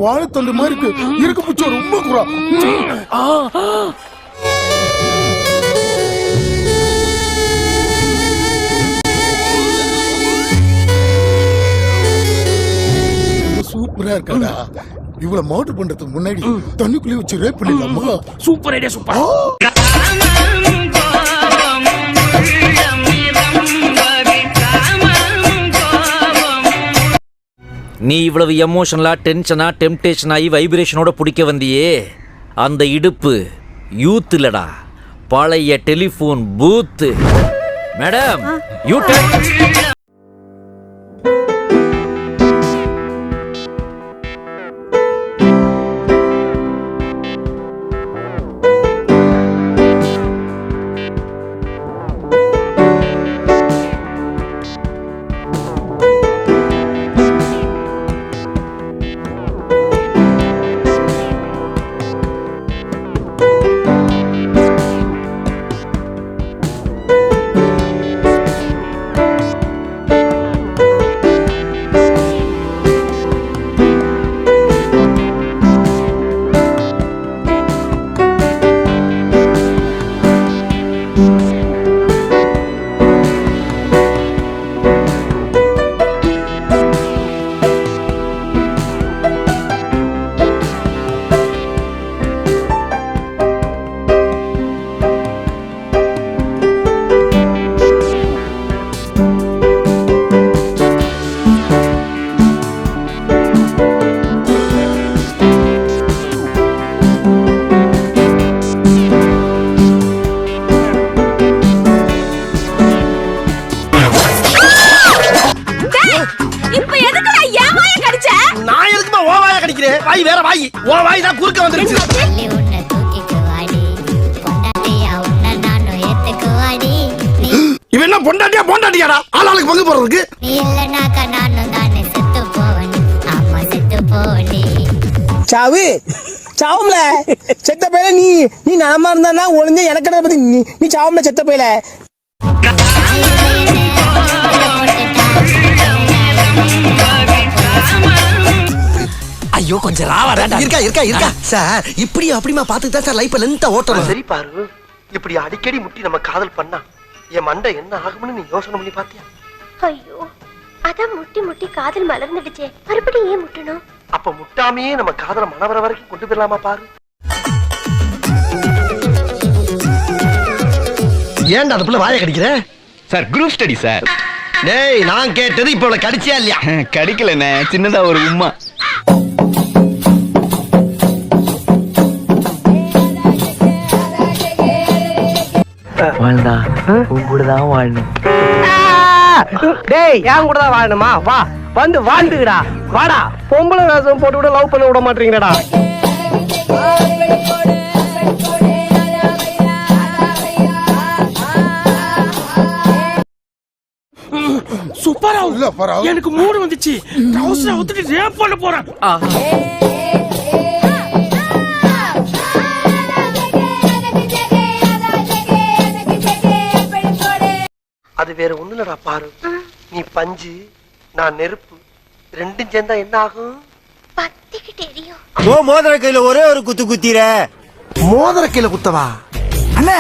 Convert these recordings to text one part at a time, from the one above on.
வாழைத்தண்டு மாதிரி இருக்கு பிச்சை ரொம்ப குறா. சூப்பரா இருக்காடா. இவ்வளவு மோட்டர் பண்றதுக்கு முன்னாடி தண்ணிக்குள்ளே வச்சு ரேப் பண்ணிடலாமா? Super idea, super. நீ இவ்வளவு எமோஷனலா டென்ஷனா டெம்டேஷன் ஆகி வைப்ரேஷனோட பிடிக்க வந்தியே, அந்த இடுப்பு யூத் இல்லடா, பழைய டெலிபோன் பூத்து. Madam you turn. வாய் வேற வாய், ஓ வாய் தான் குறுக்க வந்துருச்சு. இவன் என்ன பொண்டாட்டியாடா? ஆளாளுக்கு பங்கு போறதுக்கு. சாவு சாவும்ல செத்த பையல. நீ நலமா இருந்தா ஒளிஞ்ச எனக்கு பத்தி நீ சாவும்ல செத்த பையல. ஐயோ கொஞ்சம் ராவடா. இருக்கா சார். இப்படி அப்படிமா பாத்துக்கிட்டா சார் லைஃப் லென்த்தா ஓட்டலாம். சரி பாரு, இப்படி அடிக்கடி முட்டி நம்ம காதல் பண்ணா என் மண்டை என்ன ஆகும்னு நீ யோசனை பண்ணி பாத்தியா? ஐயோ, அதான் முட்டி முட்டி காதல் மலர்ந்துடுச்சே, மறுபடியும் ஏன் முட்டணும்? அப்ப முட்டாமையே நம்ம காதலை மனவர வரைக்கும் கொண்டு போயிடலாமா பாரு. ஏன்டா அதுக்குள்ள வாயை கடிக்கிற? Sir group study sir. டேய் நான் கேட்டது இப்ப இவ்வளவு கடிச்சியா இல்லையா? கடிக்கலண்ணே, சின்னதா ஒரு உம்மா. வாழ்ந்தா உன் கூட தான் வாழணும். டேய் ஏன் கூட தான் வாழணுமா? வா வந்து வாழ்ந்துடா. வாடா. பொம்பளை வேஷம் போட்டு விட லவ் பண்ண விட மாட்டீங்கடா. சூப்பரா இல்ல பரா. எனக்கு மூடு வந்துச்சு. ட்ரவுசர் அவுத்துட்டு ரேப் பண்ண போறேன். அது வேற ஒண்ணு இல்லடா பாரு. நீ பஞ்சு, நான் நெருப்பு, ரெண்டும் சேர்ந்தா என்ன ஆகும்? பத்திக்கிட்டு எரியும். ஓ மோதிர கையில ஒரே ஒரு குத்து குத்திர. மோதிர கையில குத்தவா? அண்ணே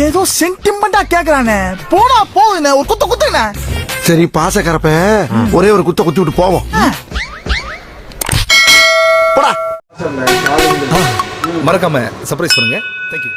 ஏதோ சென்டிமெண்டா கேக்குறானே. போடா போகுதுண்ணே, ஒரு குத்த குத்துண்ணே. சரி பாசக்கரப்ப ஒரே ஒரு குத்த குத்தி விட்டு போவோம். மறக்காம சர்ப்ரைஸ் பண்ணுங்க. தேங்க்யூ.